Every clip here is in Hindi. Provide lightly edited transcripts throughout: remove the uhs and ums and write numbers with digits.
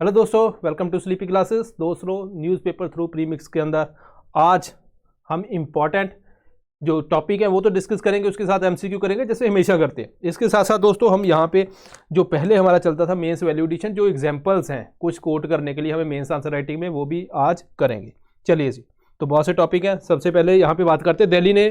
हेलो दोस्तों, वेलकम टू स्लीपी क्लासेस। दोस्तों, न्यूज़पेपर थ्रू प्रीमिक्स के अंदर आज हम इम्पॉर्टेंट जो टॉपिक है वो तो डिस्कस करेंगे, उसके साथ एमसीक्यू करेंगे जैसे हमेशा करते हैं। इसके साथ साथ दोस्तों हम यहाँ पे जो पहले हमारा चलता था मेंस वैल्यू एडिशन, जो एग्जांपल्स हैं कुछ कोट करने के लिए हमें मेंस आंसर राइटिंग में, वो भी आज करेंगे। चलिए जी, तो बहुत से टॉपिक हैं। सबसे पहले यहाँ पे बात करते हैं, दिल्ली ने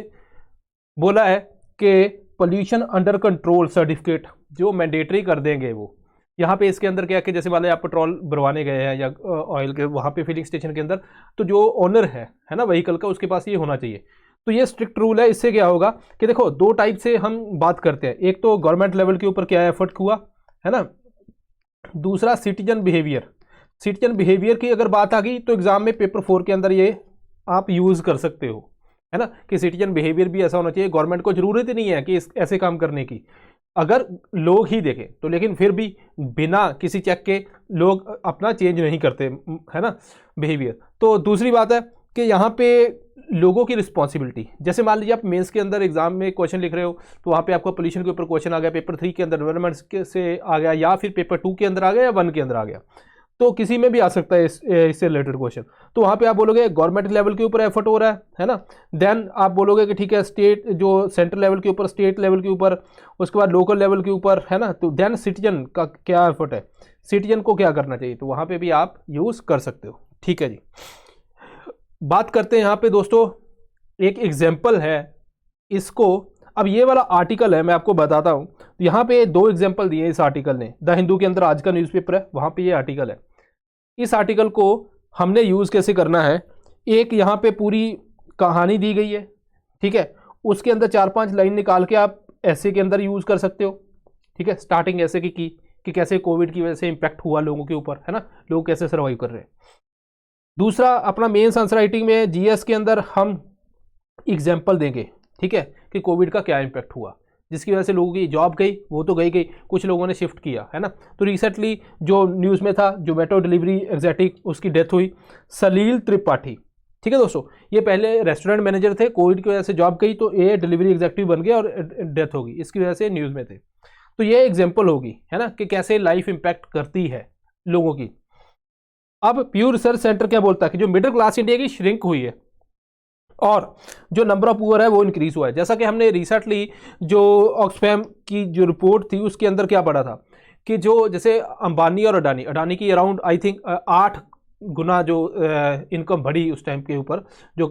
बोला है कि पोल्यूशन अंडर कंट्रोल सर्टिफिकेट जो मैंडेटरी कर देंगे वो। यहाँ पे इसके अंदर क्या कि जैसे मान लो आप पेट्रोल भरवाने गए हैं या ऑयल के वहाँ पे फिलिंग स्टेशन के अंदर, तो जो ओनर है ना व्हीकल का, उसके पास ये होना चाहिए। तो ये स्ट्रिक्ट रूल है। इससे क्या होगा कि देखो, दो टाइप से हम बात करते हैं। एक तो गवर्नमेंट लेवल के ऊपर क्या एफर्ट हुआ है ना, दूसरा सिटीजन बिहेवियर। सिटीजन बिहेवियर की अगर बात आ गई तो एग्जाम में पेपर 4 के अंदर ये आप यूज कर सकते हो, है ना, कि सिटीजन बिहेवियर भी ऐसा होना चाहिए। गवर्नमेंट को जरूरत ही नहीं है कि ऐसे काम करने की, अगर लोग ही देखें तो, लेकिन फिर भी बिना किसी चेक के लोग अपना चेंज नहीं करते, है ना, बिहेवियर। तो दूसरी बात है कि यहाँ पे लोगों की रिस्पॉन्सिबिलिटी, जैसे मान लीजिए आप मेंस के अंदर एग्जाम में क्वेश्चन लिख रहे हो, तो वहाँ पे आपको पोल्यूशन के ऊपर क्वेश्चन आ गया, पेपर 3 के अंदर एनवायरमेंट से आ गया, या फिर पेपर 2 के अंदर आ गया, या 1 के अंदर आ गया, तो किसी में भी आ सकता है इससे रिलेटेड क्वेश्चन। तो वहाँ पे आप बोलोगे गवर्नमेंट लेवल के ऊपर एफर्ट हो रहा है ना। देन आप बोलोगे कि ठीक है, स्टेट जो सेंट्रल लेवल के ऊपर, स्टेट लेवल के ऊपर, उसके बाद लोकल लेवल के ऊपर, है ना। तो देन सिटीजन का क्या एफर्ट है, सिटीजन को क्या करना चाहिए, तो वहाँ पे भी आप यूज़ कर सकते हो। ठीक है जी, बात करते हैं यहाँ पे दोस्तों, एक एग्जाम्पल है इसको। अब ये वाला आर्टिकल है, मैं आपको बताता हूँ। यहाँ पे 2 एग्जाम्पल दिए इस आर्टिकल ने। द हिंदू के अंदर आज का न्यूज़पेपर है, वहाँ पे ये आर्टिकल है। इस आर्टिकल को हमने यूज़ कैसे करना है, एक यहाँ पे पूरी कहानी दी गई है, ठीक है, उसके अंदर 4-5 लाइन निकाल के आप ऐसे के अंदर यूज़ कर सकते हो। ठीक है, स्टार्टिंग ऐसे की कि कैसे कोविड की वजह से इम्पैक्ट हुआ लोगों के ऊपर, है ना, लोग कैसे सर्वाइव कर रहे हैं। दूसरा, अपना मेंस आंसर राइटिंग में जीएस के अंदर हम एग्जाम्पल देंगे, ठीक है, कि कोविड का क्या इम्पैक्ट हुआ, जिसकी वजह से लोगों की जॉब गई, वो तो गई, कुछ लोगों ने शिफ्ट किया, है ना। तो रिसेंटली जो न्यूज़ में था, जोमेटो डिलीवरी एग्जैक्टिव, उसकी डेथ हुई, सलील त्रिपाठी। ठीक है दोस्तों, ये पहले रेस्टोरेंट मैनेजर थे, कोविड की वजह से जॉब गई तो ये डिलीवरी एग्जैक्टिव बन गए और डेथ होगी, इसकी वजह से न्यूज़ में थे। तो ये एग्जाम्पल होगी, है ना, कि कैसे लाइफ इंपैक्ट करती है लोगों की। अब प्यू रिसर्च सेंटर क्या बोलता है कि जो मिडिल क्लास इंडिया की श्रिंक हुई है और जो नंबर ऑफ पुअर है वो इंक्रीज हुआ है। जैसा कि हमने रिसेंटली जो ऑक्सफैम की जो रिपोर्ट थी उसके अंदर क्या पढ़ा था कि जो जैसे अंबानी और अडानी की अराउंड आई थिंक 8 गुना जो इनकम बढ़ी उस टाइम के ऊपर, जो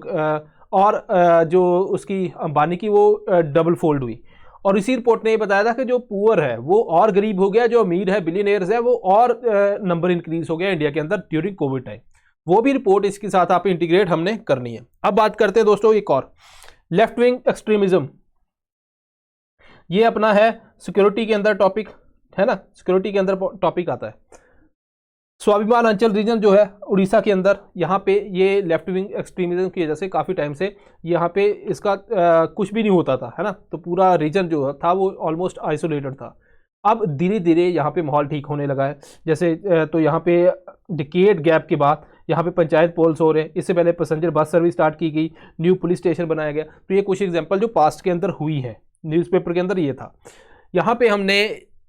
और जो उसकी अंबानी की वो डबल फोल्ड हुई। और इसी रिपोर्ट ने ये बताया था कि जो पुअर है वो और गरीब हो गया, जो अमीर है बिलियनियर्स है वो और नंबर इंक्रीज हो गया इंडिया के अंदर ड्यूरिंग कोविड टाइम। वो भी रिपोर्ट इसके साथ आप इंटीग्रेट हमने करनी है। अब बात करते हैं दोस्तों एक और, लेफ्ट विंग एक्सट्रीमिज्म। ये अपना है सिक्योरिटी के अंदर टॉपिक, है ना, सिक्योरिटी के अंदर टॉपिक आता है। स्वाभिमान अंचल रीजन जो है उड़ीसा के अंदर, यहाँ पे ये लेफ्ट विंग एक्सट्रीमिज्म की वजह से काफ़ी टाइम से यहाँ पे इसका कुछ भी नहीं होता था, है ना। तो पूरा रीजन जो था वो ऑलमोस्ट आइसोलेटेड था। अब धीरे धीरे यहाँ पे माहौल ठीक होने लगा है। जैसे तो यहाँ पे डिकेड गैप के बाद यहाँ पे पंचायत पोल्स हो रहे हैं। इससे पहले पैसेंजर बस सर्विस स्टार्ट की गई, न्यू पुलिस स्टेशन बनाया गया। तो ये कुछ एग्जांपल जो पास्ट के अंदर हुई है, न्यूज़पेपर के अंदर ये था। यहाँ पे हमने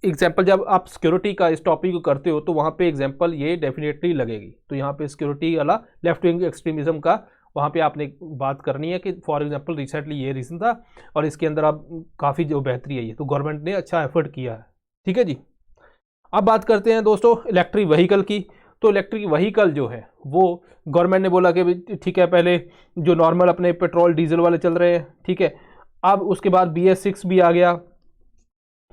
एग्जांपल, जब आप सिक्योरिटी का इस टॉपिक को करते हो तो वहाँ पे एग्जांपल ये डेफिनेटली लगेगी। तो यहाँ पे सिक्योरिटी वाला लेफ्ट विंग एक्सट्रीमिज्म का वहाँ पे आपने बात करनी है कि फॉर एग्जांपल रिसेंटली ये रीज़न था और इसके अंदर अब काफ़ी जो बेहतरी है, ये तो गवर्नमेंट ने अच्छा एफर्ट किया है। ठीक है जी, अब बात करते हैं दोस्तों इलेक्ट्रिक व्हीकल की। तो इलेक्ट्रिक व्हीकल जो है वो गवर्नमेंट ने बोला कि ठीक है, पहले जो नॉर्मल अपने पेट्रोल डीजल वाले चल रहे हैं, ठीक है, अब उसके बाद BS6 भी आ गया।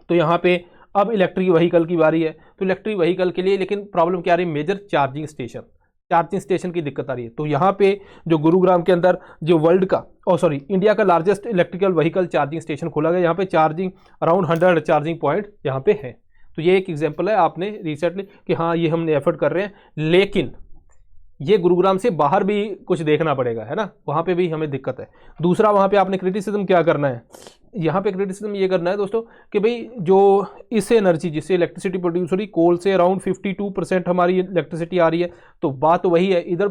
तो यहाँ पे अब इलेक्ट्रिक व्हीकल की बारी है। तो इलेक्ट्रिक व्हीकल के लिए लेकिन प्रॉब्लम क्या आ रही है, मेजर चार्जिंग स्टेशन की दिक्कत आ रही है। तो यहाँ पे जो गुरुग्राम के अंदर जो इंडिया का largest electrical vehicle charging station खोला गया। यहाँ पे चार्जिंग अराउंड 100 चार्जिंग पॉइंट यहाँ पे है। तो ये एक एग्जांपल है आपने रिसेंटली कि हाँ ये हमने एफर्ट कर रहे हैं, लेकिन ये गुरुग्राम से बाहर भी कुछ देखना पड़ेगा, है ना, वहाँ पे भी हमें दिक्कत है। दूसरा, वहाँ पे आपने क्रिटिसिज्म क्या करना है, यहाँ पे क्रिटिसिज्म ये करना है दोस्तों कि भाई जो इससे एनर्जी, जिससे इलेक्ट्रिसिटी प्रोड्यूस हो रही, कोल से अराउंड 52% हमारी इलेक्ट्रिसिटी आ रही है। तो बात तो वही है, इधर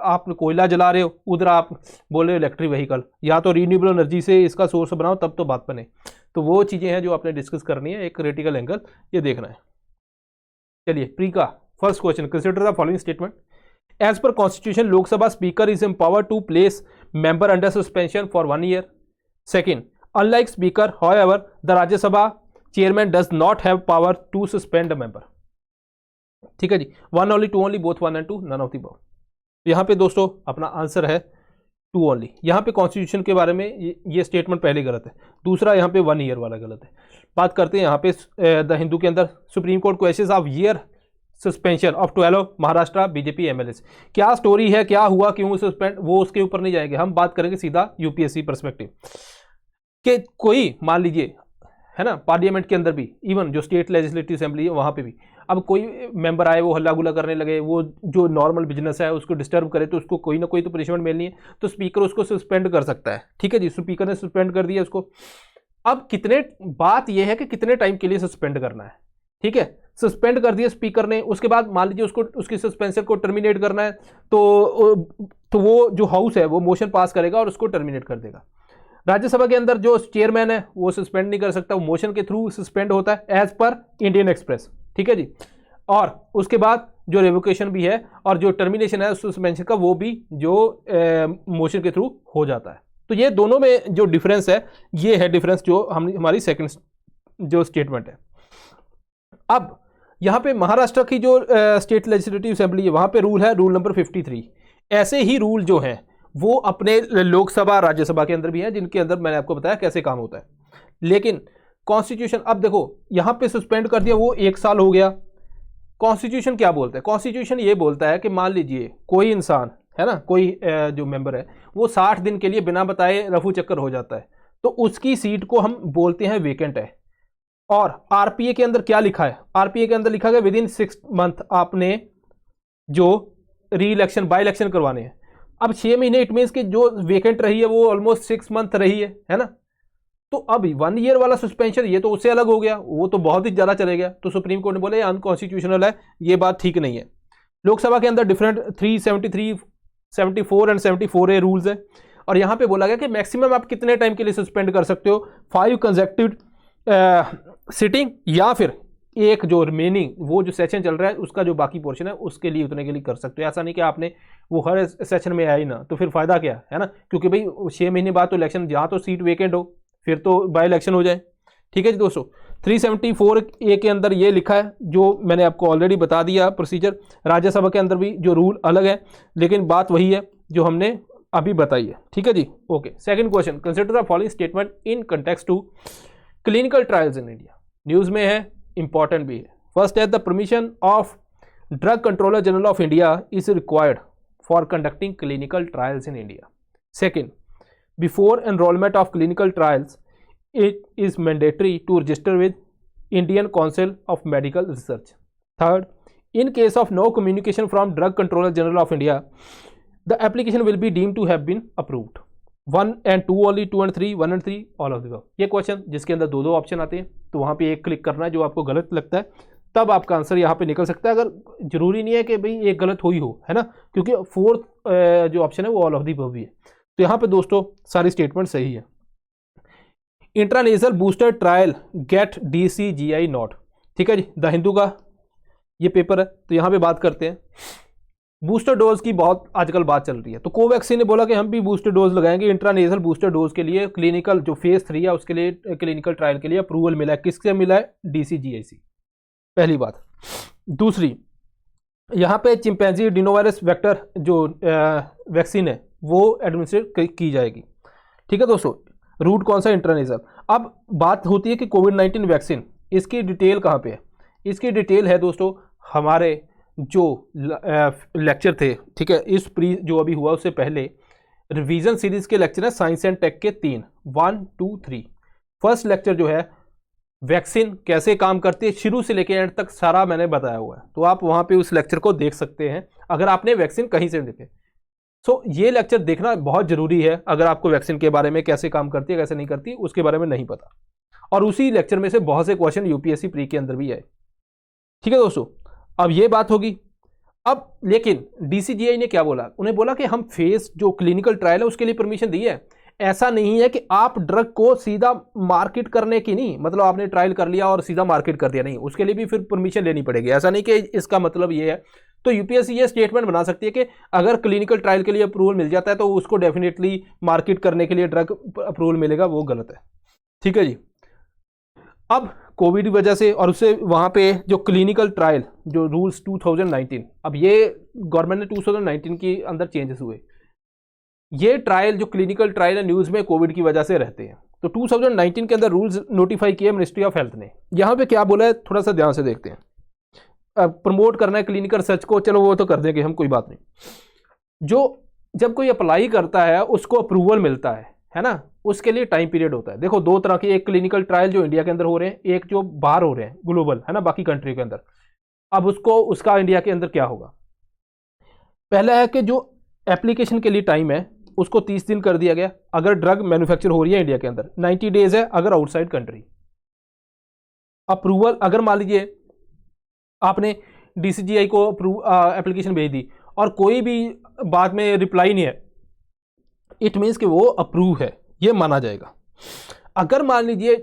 आप कोयला जला रहे हो, उधर आप बोल रहे हो इलेक्ट्रिक व्हीकल, या तो रीन्यूएबल एनर्जी से इसका सोर्स बनाओ तब तो बात बने। तो वो चीज़ें हैं जो आपने डिस्कस करनी है, एक क्रिटिकल एंगल ये देखना है। चलिए प्रीका, first question, consider the following statement. As per constitution Lok Sabha speaker is empower to place member under suspension for 1 year। Second, unlike speaker however the Rajya Sabha chairman does not have power to suspend a member. ठीक है जी, 1 only 2 only both 1 and 2 none of the above। यहाँ पे दोस्तों अपना आंसर है 2 only। यहाँ पे कॉन्स्टिट्यूशन के बारे में ये स्टेटमेंट पहले गलत है, दूसरा यहाँ पे 1 year वाला गलत है। बात करते हैं यहाँ पे द हिंदू के अंदर, Supreme Court questions of year suspension of 12 Maharashtra BJP MLAs. क्या स्टोरी है, क्या हुआ, क्यों सस्पेंड, वो उसके ऊपर नहीं जाएंगे, हम बात करेंगे सीधा यूपीएससी परस्पेक्टिव कि कोई मान लीजिए है ना, पार्लियामेंट के अंदर भी, इवन जो स्टेट लेजिस्लेटिव असेंबली है वहाँ पे भी, अब कोई मेंबर आए वो हल्ला गुल्ला करने लगे, वो जो नॉर्मल बिजनेस है उसको डिस्टर्ब करे, तो उसको कोई ना कोई तो पनिशमेंट मिलनी है, तो स्पीकर उसको सस्पेंड कर सकता है। ठीक है जी, स्पीकर ने सस्पेंड कर दिया उसको। अब कितने, बात यह है कि कितने टाइम के लिए सस्पेंड करना है। ठीक है, सस्पेंड कर दिया स्पीकर ने, उसके बाद मान लीजिए उसको उसकी सस्पेंशन को टर्मिनेट करना है, तो वो जो हाउस है वो मोशन पास करेगा और उसको टर्मिनेट कर देगा। राज्यसभा के अंदर जो चेयरमैन है वो सस्पेंड नहीं कर सकता, वो मोशन के थ्रू सस्पेंड होता है एज पर इंडियन एक्सप्रेस। ठीक है जी, और उसके बाद जो रेवोकेशन भी है और जो टर्मिनेशन है सस्पेंशन का, वो भी जो मोशन के थ्रू हो जाता है। तो ये दोनों में जो डिफरेंस है, ये है डिफरेंस जो हमारी सेकंड जो स्टेटमेंट है। अब यहाँ पे महाराष्ट्र की जो स्टेट लेजिस्लेटिव असेंबली है वहाँ पे रूल है, रूल नंबर 53। ऐसे ही रूल जो हैं वो अपने लोकसभा राज्यसभा के अंदर भी हैं, जिनके अंदर मैंने आपको बताया कैसे काम होता है। लेकिन कॉन्स्टिट्यूशन, अब देखो यहाँ पे सस्पेंड कर दिया, वो 1 साल हो गया। कॉन्स्टिट्यूशन क्या बोलता है? कॉन्स्टिट्यूशन ये बोलता है कि मान लीजिए कोई इंसान है ना, कोई जो मेंबर है वो 60 दिन के लिए बिना बताए रफू चक्कर हो जाता है, तो उसकी सीट को हम बोलते हैं वेकेंट है। और आरपीए के अंदर क्या लिखा है? आरपीए के अंदर लिखा गया विद इन 6 मंथ आपने जो री इलेक्शन, बाई इलेक्शन करवाने हैं। अब 6 महीने, इट मीन्स कि जो वेकेंट रही है वो ऑलमोस्ट 6 मंथ रही है ना। तो अब 1 ईयर वाला सस्पेंशन, ये तो उससे अलग हो गया, वो तो बहुत ही ज़्यादा चले गया। तो सुप्रीम कोर्ट ने बोला ये अनकॉन्स्टिट्यूशनल है, ये बात ठीक नहीं है। लोकसभा के अंदर डिफरेंट 373, 74 एंड 74A रूल्स है, और यहाँ पे बोला गया कि मैक्सिमम आप कितने टाइम के लिए सस्पेंड कर सकते हो, 5 कंसेक्यूटिव सिटिंग, या फिर एक जो रिमेनिंग वो जो सेशन चल रहा है उसका जो बाकी पोर्शन है उसके लिए उतने के लिए कर सकते हो। ऐसा नहीं कि आपने वो हर सेशन में आया ही ना, तो फिर फायदा क्या है ना, क्योंकि भाई 6 महीने बाद तो इलेक्शन, जहाँ तो सीट वेकेंट हो फिर तो बाई इलेक्शन हो जाए। ठीक है जी दोस्तों, 374A के अंदर ये लिखा है, जो मैंने आपको ऑलरेडी बता दिया प्रोसीजर। राज्यसभा के अंदर भी जो रूल अलग है, लेकिन बात वही है जो हमने अभी बताई है। ठीक है जी, okay. Second question, consider the following statement in context to clinical trials in India. News में है, इंपॉर्टेंट भी है। फर्स्ट है the permission of drug controller general of India is required for conducting clinical trials in India. Second, before enrolment of clinical trials it is mandatory to register with Indian Council of Medical Research. Third, in case of no communication from Drug Controller General of India, the application will be deemed to have been approved. 1 and 2 only, 2 and 3, 1 and 3, all of the above. ये क्वेश्चन जिसके अंदर दो ऑप्शन आते हैं, तो वहाँ पे एक क्लिक करना है जो आपको गलत लगता है, तब आपका आंसर यहाँ पे निकल सकता है। अगर जरूरी नहीं है कि भाई एक गलत हो ही हो, है ना, क्योंकि 4th जो ऑप्शन है वो ऑल ऑफ द अबव भी है। तो यहाँ पे दोस्तों सारी स्टेटमेंट सही है। Intranasal booster trial get DCGI not. ठीक है जी, द हिंदू का ये पेपर है, तो यहाँ पे बात करते हैं बूस्टर डोज की। बहुत आजकल बात चल रही है, तो कोवैक्सीन ने बोला कि हम भी बूस्टर डोज लगाएंगे। इंट्रानेजल बूस्टर डोज के लिए क्लिनिकल जो फेज 3 है उसके लिए क्लिनिकल ट्रायल के लिए अप्रूवल मिला है। किससे मिला है? DCGI से, पहली बात। दूसरी, यहाँ पे चिंपैंजी डिनोवायरस वेक्टर जो वैक्सीन है वो एडमिनिस्ट्रेट की जाएगी। ठीक है दोस्तों, रूट कौन सा? इंट्रानेजल। अब बात होती है कि कोविड-19 वैक्सीन, इसकी डिटेल कहाँ पे है? इसकी डिटेल है दोस्तों हमारे जो लेक्चर थे, ठीक है, इस प्री जो अभी हुआ उससे पहले रिवीजन सीरीज के लेक्चर है साइंस एंड टेक के 3, 1, 2, 3। फर्स्ट लेक्चर जो है वैक्सीन कैसे काम करती है शुरू से लेकर एंड तक सारा मैंने बताया हुआ है, तो आप वहाँ पे उस लेक्चर को देख सकते हैं अगर आपने वैक्सीन कहीं से देखे। सो ये लेक्चर देखना बहुत ज़रूरी है अगर आपको वैक्सीन के बारे में कैसे काम करती है कैसे नहीं करती उसके बारे में नहीं पता। और उसी लेक्चर में से बहुत से क्वेश्चन यूपीएससी प्री के अंदर भी आए। ठीक है दोस्तों, अब ये बात होगी। अब लेकिन DCGI ने क्या बोला? उन्हें बोला कि हम फेस जो क्लिनिकल ट्रायल है उसके लिए परमिशन दी है, ऐसा नहीं है कि आप ड्रग को सीधा मार्केट करने की नहीं, मतलब आपने ट्रायल कर लिया और सीधा मार्केट कर दिया, नहीं, उसके लिए भी फिर परमिशन लेनी पड़ेगी। ऐसा नहीं कि इसका मतलब ये है। तो यूपीएससी ये स्टेटमेंट बना सकती है कि अगर क्लिनिकल ट्रायल के लिए अप्रूवल मिल जाता है तो उसको डेफिनेटली मार्केट करने के लिए ड्रग अप्रूवल मिलेगा, वो गलत है। ठीक है जी। अब कोविड की वजह से और उससे वहाँ पे जो क्लिनिकल ट्रायल जो रूल्स 2019, अब ये गवर्नमेंट ने 2019 के अंदर चेंजेस हुए। ये ट्रायल जो क्लिनिकल ट्रायल है न्यूज़ में कोविड की वजह से रहते हैं, तो 2019 के अंदर रूल्स नोटिफाई किए मिनिस्ट्री ऑफ हेल्थ ने। यहाँ पे क्या बोला है थोड़ा सा ध्यान से देखते हैं। प्रमोट करना है क्लिनिकल रिसर्च को, चलो वो तो कर देंगे हम, कोई बात नहीं। जो जब कोई अप्लाई करता है उसको अप्रूवल मिलता है ना, उसके लिए टाइम पीरियड होता है। देखो दो तरह के, एक क्लिनिकल ट्रायल जो इंडिया के अंदर हो रहे हैं, एक जो बाहर हो रहे हैं ग्लोबल, है ना, बाकी कंट्री के अंदर। अब उसका इंडिया के अंदर क्या होगा। पहला है कि जो एप्लीकेशन के लिए टाइम है उसको 30 दिन कर दिया गया, अगर ड्रग मैन्युफैक्चर हो रही है इंडिया के अंदर। 90 डेज है अगर आउटसाइड कंट्री। अप्रूवल, अगर मान लीजिए आपने डीसीजीआई को एप्लीकेशन भेज दी और कोई भी बाद में रिप्लाई नहीं है, इट मीन्स कि वो अप्रूव है, ये माना जाएगा। अगर मान लीजिए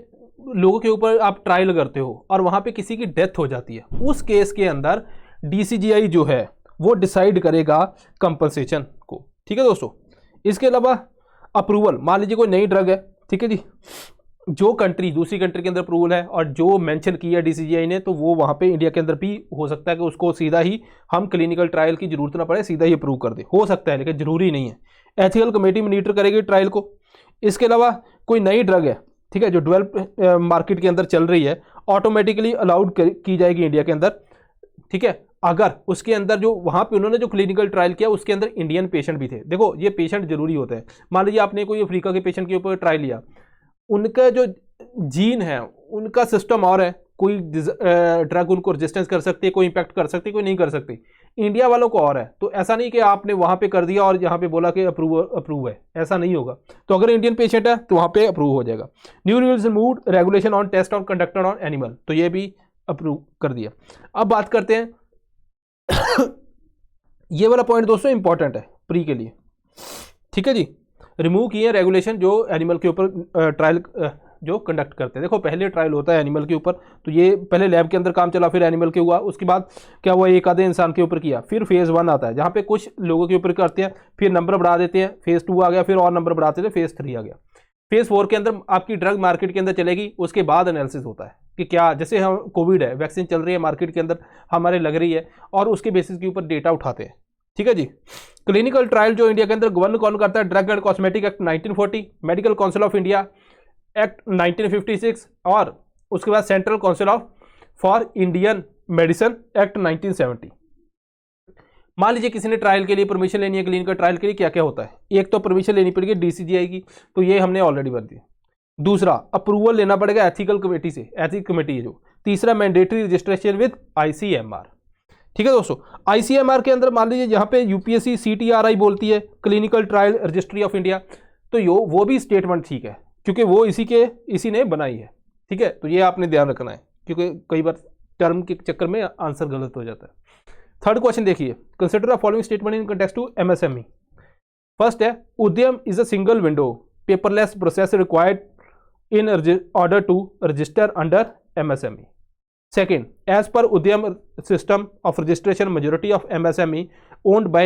लोगों के ऊपर आप ट्रायल करते हो और वहां पे किसी की डेथ हो जाती है, उस केस के अंदर डीसीजीआई जो है वो डिसाइड करेगा कंपनसेशन को। ठीक है दोस्तों। इसके अलावा अप्रूवल, मान लीजिए कोई नई ड्रग है, ठीक है जी, जो कंट्री दूसरी कंट्री के अंदर अप्रूवल है और जो मेंशन किया डीसीजीआई ने, तो वो वहाँ पे इंडिया के अंदर भी हो सकता है कि उसको सीधा ही हम क्लिनिकल ट्रायल की जरूरत ना पड़े, सीधा ही अप्रूव कर दे, हो सकता है, लेकिन जरूरी नहीं है। एथिकल कमेटी मॉनिटर करेगी ट्रायल को। इसके अलावा कोई नई ड्रग है, ठीक है, जो डेवलप मार्केट के अंदर चल रही है, ऑटोमेटिकली अलाउड की जाएगी इंडिया के अंदर। ठीक है, अगर उसके अंदर जो वहाँ पे उन्होंने जो क्लिनिकल ट्रायल किया उसके अंदर इंडियन पेशेंट भी थे। देखो ये पेशेंट जरूरी होते हैं। मान लीजिए आपने कोई अफ्रीका के पेशेंट के ऊपर ट्रायल लिया, उनका जो जीन है उनका सिस्टम और है, कोई ड्रग उनको रेजिस्टेंस कर सकती है, कोई इंपैक्ट कर सकती है, कोई नहीं कर सकती। इंडिया वालों को और है, तो ऐसा नहीं कि आपने वहाँ पे कर दिया और यहाँ पे बोला कि अप्रूव है, ऐसा नहीं होगा। तो अगर इंडियन पेशेंट है तो वहाँ पे अप्रूव हो जाएगा। New rules mood regulation on test on conducted on animal, तो ये भी अप्रूव कर दिया। अब बात करते हैं ये वाला पॉइंट दोस्तों इंपॉर्टेंट है प्री के लिए। ठीक है जी, रिमूव किए रेगुलेशन जो एनिमल के ऊपर ट्रायल जो कंडक्ट करते हैं। देखो पहले ट्रायल होता है एनिमल के ऊपर, तो ये पहले लैब के अंदर काम चला, फिर एनिमल के हुआ, उसके बाद क्या हुआ, एक आधे इंसान के ऊपर किया, फिर फेज़ 1 आता है जहाँ पे कुछ लोगों के ऊपर करते हैं, फिर नंबर बढ़ा देते हैं, फेज़ 2 आ गया, फिर और नंबर बढ़ाते थे, फेज़ 3 आ गया। फेज़ 4 के अंदर आपकी ड्रग मार्केट के अंदर चलेगी, उसके बाद एनालिसिस होता है कि क्या, जैसे हम कोविड है, वैक्सीन चल रही है मार्केट के अंदर हमारे लग रही है, और उसके बेसिस के ऊपर डेटा उठाते हैं। ठीक है जी। क्लिनिकल ट्रायल जो इंडिया के अंदर गवर्न कौन करता है, drug and cosmetic act 1940, medical council of India act 1956, और उसके बाद central council of for Indian medicine act 1970। मान लीजिए किसी ने ट्रायल के लिए परमिशन लेनी है, क्लिनिकल ट्रायल के लिए क्या क्या होता है, एक तो परमिशन लेनी पड़ेगी डीसीजीआई की, तो ये हमने ऑलरेडी भर दी। दूसरा अप्रूवल लेना पड़ेगा एथिकल कमेटी से, एथिक कमेटी है जो। तीसरा मैंडेटरी रजिस्ट्रेशन विद आईसीएमआर। ठीक है दोस्तों, आईसीएमआर के अंदर मान लीजिए यहाँ पे यूपीएससी सीटीआरआई बोलती है clinical trial registry of India, तो वो भी स्टेटमेंट ठीक है, क्योंकि वो इसी ने बनाई है। ठीक है, तो ये आपने ध्यान रखना है, क्योंकि कई बार टर्म के चक्कर में आंसर गलत हो जाता है। थर्ड क्वेश्चन देखिए, consider the following statement in context to MSME. First है, Udyam is a single window paperless process required in order to register under MSME. Second, as per Udyam system of registration, majority of MSME owned by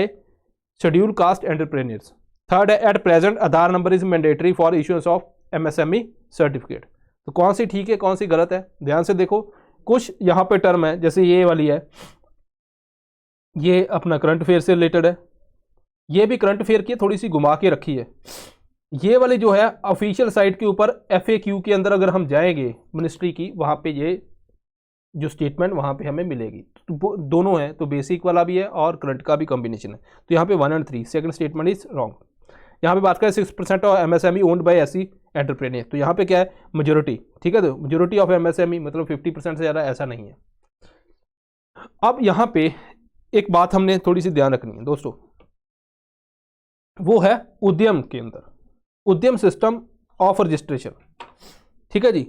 scheduled caste entrepreneurs. Third, at present Aadhaar number is mandatory for issuance of MSME certificate. तो कौन सी ठीक है कौन सी गलत है, ध्यान से देखो। कुछ यहाँ पे टर्म है, जैसे ये वाली है, ये अपना करंट अफेयर से रिलेटेड है, ये भी करंट अफेयर की थोड़ी सी घुमा के रखी है। ये वाली जो है ऑफिशियल साइट के ऊपर FAQ के अंदर अगर हम जाएंगे मिनिस्ट्री की, वहाँ पे ये जो स्टेटमेंट वहाँ पे हमें मिलेगी। तो दोनों है, तो बेसिक वाला भी है और करंट का भी कॉम्बिनेशन है। तो यहाँ पे 1 और 3 सेकंड स्टेटमेंट इज रॉन्ग। यहाँ पे बात करें 6% of MSME owned by SC entrepreneur, तो यहाँ पे क्या है, मेजोरिटी। ठीक है, तो मेजोरिटी ऑफ MSME मतलब 50% से ज़्यादा, ऐसा नहीं है। अब यहाँ पे एक बात हमने थोड़ी सी ध्यान रखनी है दोस्तों, वो है उद्यम के अंदर उद्यम सिस्टम ऑफ रजिस्ट्रेशन। ठीक है जी,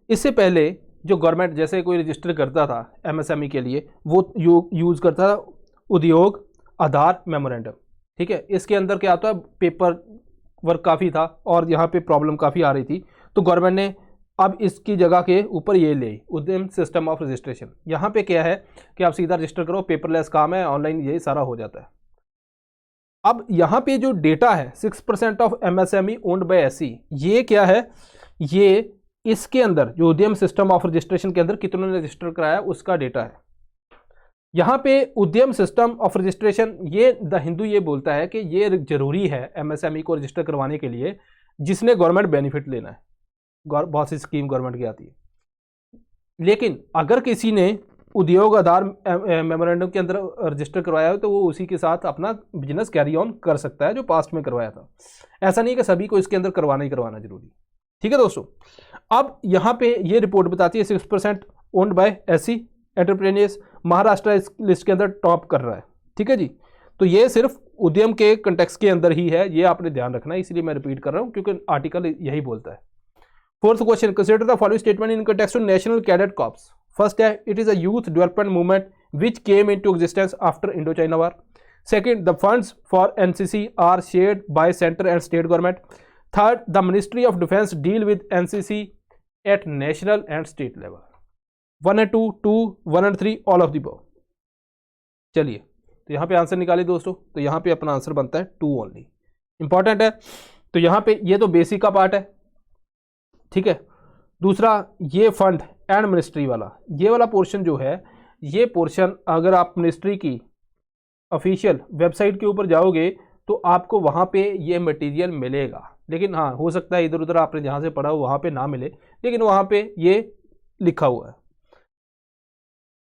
इससे पहले जो गवर्नमेंट जैसे कोई रजिस्टर करता था MSME के लिए, वो यूज़ करता था उद्योग आधार मेमोरेंडम। ठीक है, इसके अंदर क्या होता है, पेपर वर्क काफ़ी था और यहाँ पे प्रॉब्लम काफ़ी आ रही थी, तो गवर्नमेंट ने अब इसकी जगह के ऊपर ये ले उद्यम सिस्टम ऑफ रजिस्ट्रेशन। यहाँ पे क्या है कि आप सीधा रजिस्टर करो, पेपरलेस काम है, ऑनलाइन ये सारा हो जाता है। अब यहाँ पे जो डेटा है 6% of MSME owned by SC, ये क्या है, ये इसके अंदर जो उद्यम सिस्टम ऑफ रजिस्ट्रेशन के अंदर कितनों ने रजिस्टर कराया उसका डेटा है। यहाँ पे उद्यम सिस्टम ऑफ रजिस्ट्रेशन, ये द हिंदू ये बोलता है कि ये जरूरी है MSME को रजिस्टर करवाने के लिए जिसने गवर्नमेंट बेनिफिट लेना है। बहुत सी स्कीम गवर्नमेंट की आती है, लेकिन अगर किसी ने उद्योग आधार मेमोरेंडम के अंदर रजिस्टर करवाया हो तो वो उसी के साथ अपना बिजनेस कैरी ऑन कर सकता है जो पास्ट में करवाया था। ऐसा नहीं है कि सभी को इसके अंदर करवाना ही करवाना जरूरी। ठीक है दोस्तों, अब यहाँ पे ये रिपोर्ट बताती है 6% owned by SC entrepreneurs, Maharashtra इस लिस्ट के अंदर टॉप कर रहा है। ठीक है जी, तो ये सिर्फ उद्यम के कंटेक्स्ट के अंदर ही है, ये आपने ध्यान रखना है, इसलिए मैं रिपीट कर रहा हूँ क्योंकि आर्टिकल यही बोलता है। Fourth question, consider the following statement in context of national cadet corps. First है, it is a youth development movement which came into existence after Indo China war. Second, the funds for NCC are shared by centre and state government. Third, the ministry of defence deal with NCC at national and state level. 1 and 2, 2, 1 and 3, all of the above. चलिए, तो यहाँ पे आंसर निकालिए दोस्तों, तो यहाँ पे अपना आंसर बनता है 2 ओनली। इंपॉर्टेंट है, तो यहाँ पे ये तो बेसिक का पार्ट है। ठीक है, दूसरा ये फंड एंड मिनिस्ट्री वाला, ये वाला पोर्शन जो है, ये पोर्शन अगर आप मिनिस्ट्री की ऑफिशियल वेबसाइट के ऊपर जाओगे तो आपको वहाँ पे ये मटेरियल मिलेगा, लेकिन हाँ हो सकता है इधर उधर आपने जहाँ से पढ़ा हो वहाँ पे ना मिले, लेकिन वहाँ पे ये लिखा हुआ है।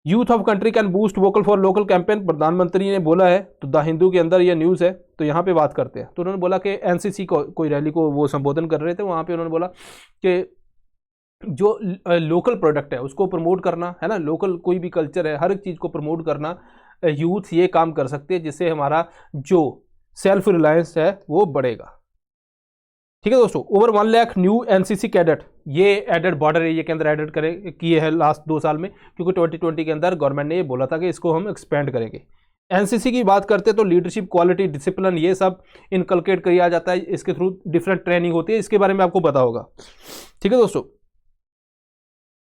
Youth of country can boost vocal for local campaign, प्रधानमंत्री ने बोला है, तो द हिंदू के अंदर ये न्यूज़ है। तो यहाँ पे बात करते हैं, तो उन्होंने बोला कि NCC को कोई रैली को वो संबोधन कर रहे थे, वहाँ पे उन्होंने बोला कि जो लोकल प्रोडक्ट है उसको प्रमोट करना है ना, लोकल कोई भी कल्चर है हर एक चीज़ को प्रमोट करना, यूथ ये काम कर सकते हैं जिससे हमारा जो सेल्फ रिलायंस है वो बढ़ेगा। ठीक है दोस्तों, over 1 lakh new NCC cadet ये एडेड बॉर्डर एरिया के अंदर एडेड किए हैं लास्ट 2 साल में, क्योंकि 2020 के अंदर गवर्नमेंट ने ये बोला था कि इसको हम एक्सपेंड करेंगे। NCC की बात करते हैं तो लीडरशिप, क्वालिटी, डिसिप्लिन ये सब इनकलकेट किया जाता है, इसके थ्रू डिफरेंट ट्रेनिंग होती है, इसके बारे में आपको पता होगा। ठीक है दोस्तों,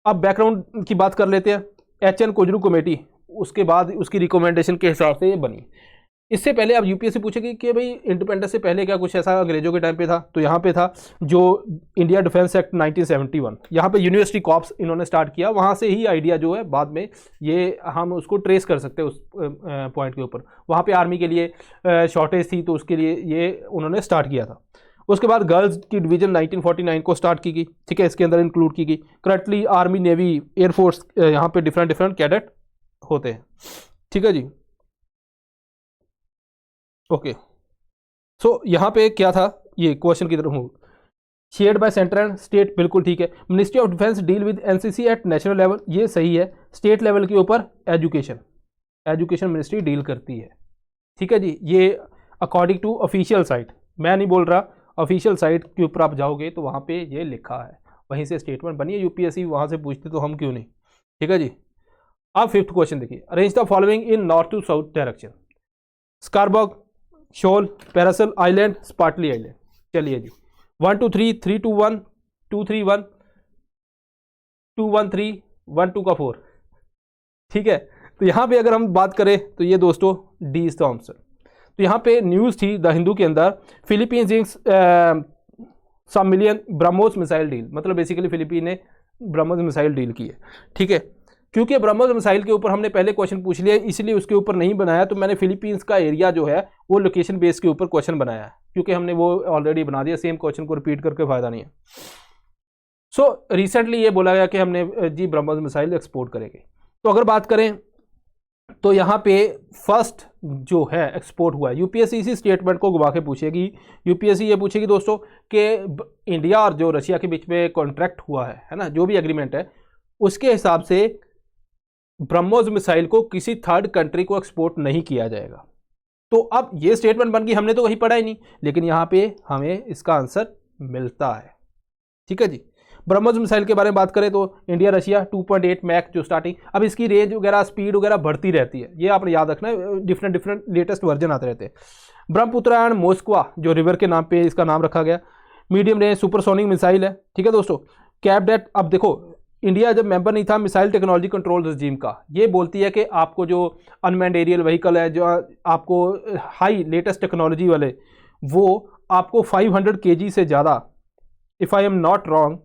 अब बैकग्राउंड की बात कर लेते हैं। HN कोजरू कमेटी, उसके बाद उसकी रिकमेंडेशन के हिसाब से ये बनी। इससे पहले अब UPSC पूछेगी कि भाई इंडिपेंडेंस से पहले क्या कुछ ऐसा अंग्रेजों के टाइम पे था, तो यहाँ पे था जो इंडिया डिफेंस एक्ट 1971, यहाँ पे यूनिवर्सिटी कॉर्प्स इन्होंने स्टार्ट किया, वहाँ से ही आइडिया जो है बाद में ये हम उसको ट्रेस कर सकते हैं उस पॉइंट के ऊपर। वहाँ पे आर्मी के लिए शॉर्टेज थी तो उसके लिए ये उन्होंने स्टार्ट किया था। उसके बाद गर्ल्स की डिवीजन 1949 को स्टार्ट की गई। ठीक है, इसके अंदर इंक्लूड की गई। करंटली आर्मी, नेवी, एयरफोर्स, यहाँ पे डिफरेंट कैडेट होते हैं। ठीक है जी, ओके। सो यहाँ पे क्या था, ये क्वेश्चन की तरफ हूँ, shared by centre and state, बिल्कुल ठीक है। Ministry of defence deal with NCC at national level, ये सही है। स्टेट लेवल के ऊपर एजुकेशन मिनिस्ट्री डील करती है। ठीक है जी, ये अकॉर्डिंग टू ऑफिशियल साइट, मैं नहीं बोल रहा, ऑफिशियल साइट के ऊपर आप जाओगे तो वहाँ पे ये लिखा है, वहीं से स्टेटमेंट बनी है। UPSC वहाँ से पूछते तो हम क्यों नहीं। ठीक है जी, अब 5th क्वेश्चन देखिए, arrange the following in north to south direction. Scarborough, Shoal, Paracel island, Spratly island. चलिए जी, 1 2 3, 3 2 1, 2 3 1, 2 1 3, 1 2 का 4। ठीक है, तो यहाँ पे अगर हम बात करें तो ये दोस्तों डी इज द आंसर। तो यहाँ पे न्यूज़ थी द हिंदू के अंदर, फिलीपींस इंक्स सम मिलियन ब्रह्मोस मिसाइल डील, मतलब बेसिकली फिलीपीन ने ब्रह्मोस मिसाइल डील की है। ठीक है, क्योंकि ब्रह्मोस मिसाइल के ऊपर हमने पहले क्वेश्चन पूछ लिया, इसलिए उसके ऊपर नहीं बनाया, तो मैंने फिलीपींस का एरिया जो है वो लोकेशन बेस के ऊपर क्वेश्चन बनाया है, क्योंकि हमने वो ऑलरेडी बना दिया, सेम क्वेश्चन को रिपीट करके फायदा नहीं है। सो रिसेंटली ये बोला गया कि हमने जी ब्रह्मोस मिसाइल एक्सपोर्ट करेंगे। तो अगर बात करें तो यहाँ पे फर्स्ट जो है एक्सपोर्ट हुआ है, UPSC इसी स्टेटमेंट को घुमा के पूछेगी। UPSC ये पूछेगी दोस्तों कि इंडिया और जो रशिया के बीच में कॉन्ट्रैक्ट हुआ है ना, जो भी एग्रीमेंट है, उसके हिसाब से ब्रह्मोस मिसाइल को किसी थर्ड कंट्री को एक्सपोर्ट नहीं किया जाएगा। तो अब ये स्टेटमेंट बन गई, हमने तो कहीं पढ़ा ही नहीं, लेकिन यहाँ पे हमें इसका आंसर मिलता है। ठीक है जी, ब्रह्मोस मिसाइल के बारे में बात करें तो इंडिया रशिया 2.8 मैक जो स्टार्टिंग, अब इसकी रेंज वगैरह स्पीड वगैरह बढ़ती रहती है, ये आपने याद रखना है, डिफरेंट लेटेस्ट वर्जन आते रहते हैं। ब्रह्मपुत्र एंड मोस्कवा जो रिवर के नाम पे इसका नाम रखा गया, मीडियम रेंज सुपरसोनिक मिसाइल है, ठीक है दोस्तों। कैप्ड, अब देखो इंडिया जब मेंबर नहीं था मिसाइल टेक्नोलॉजी कंट्रोल रजीम का, ये बोलती है कि आपको जो अनमैन्ड एरियल व्हीकल है, जो आपको हाई लेटेस्ट टेक्नोलॉजी वाले, वो आपको 500 kg से ज़्यादा, if I am not wrong,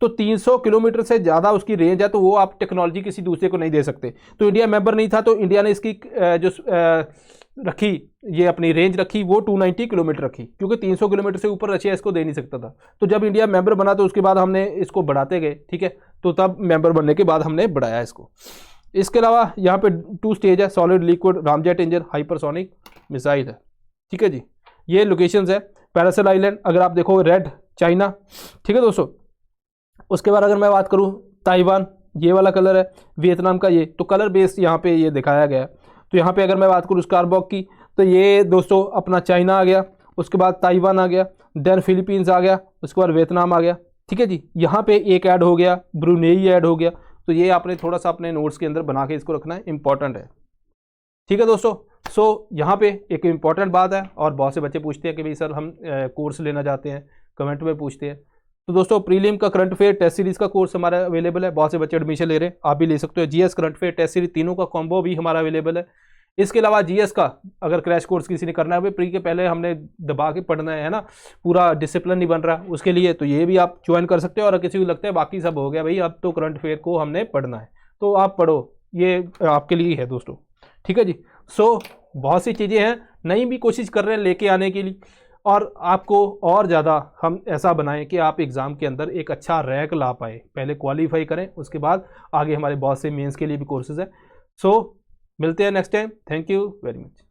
तो 300 किलोमीटर से ज़्यादा उसकी रेंज है, तो वो आप टेक्नोलॉजी किसी दूसरे को नहीं दे सकते। तो इंडिया मेंबर नहीं था, तो इंडिया ने इसकी जो रखी, ये अपनी रेंज रखी वो 290 किलोमीटर रखी, क्योंकि 300 किलोमीटर से ऊपर रशिया इसको दे नहीं सकता था। तो जब इंडिया मेंबर बना तो उसके बाद हमने इसको बढ़ाते गए, ठीक है, तो तब मेंबर बनने के बाद हमने बढ़ाया इसको। इसके अलावा यहाँ पे 2 स्टेज है, solid liquid ramjet engine hypersonic missile है, ठीक है जी। ये लोकेशंस है, पैरासल आइलैंड अगर आप देखो रेड चाइना, ठीक है दोस्तों। उसके बाद अगर मैं बात करूँ ताइवान, ये वाला कलर है, वियतनाम का ये, तो कलर बेस्ड यहाँ पे ये दिखाया गया है। तो यहाँ पे अगर मैं बात करूँ स्कारबॉक की, तो ये दोस्तों अपना चाइना आ गया, उसके बाद ताइवान आ गया, देन फिलीपींस आ गया, उसके बाद वियतनाम आ गया, ठीक है जी। यहाँ पे एक ऐड हो गया, ब्रुनेई ऐड हो गया। तो ये आपने थोड़ा सा अपने नोट्स के अंदर बना के इसको रखना है, इंपॉर्टेंट है, ठीक है दोस्तों। सो यहाँ पे एक इम्पॉर्टेंट बात है, और बहुत से बच्चे पूछते हैं कि भाई सर हम कोर्स लेना चाहते हैं, कमेंट में पूछते हैं। तो दोस्तों प्रीलिम का करंट अफेयर टेस्ट सीरीज का कोर्स हमारा अवेलेबल है, बहुत से बच्चे एडमिशन ले रहे हैं, आप भी ले सकते हो। GS current affair test series तीनों का कॉम्बो भी हमारा अवेलेबल है। इसके अलावा जीएस का अगर क्रैश कोर्स किसी ने करना है, भाई प्री के पहले हमने दबा के पढ़ना है ना, पूरा डिसिप्लिन नहीं बन रहा उसके लिए, तो ये भी आप ज्वाइन कर सकते हो। और किसी को लगता है बाकी सब हो गया भाई, अब तो करंट अफेयर को हमने पढ़ना है, तो आप पढ़ो, ये आपके लिए है दोस्तों, ठीक है जी। सो बहुत सी चीज़ें हैं, नई भी कोशिश कर रहे हैं लेके आने के लिए, और आपको और ज़्यादा हम ऐसा बनाएं कि आप एग्ज़ाम के अंदर एक अच्छा रैंक ला पाए। पहले क्वालिफाई करें, उसके बाद आगे हमारे बहुत से मेंस के लिए भी कोर्सेज हैं। सो मिलते हैं next time, thank you very much.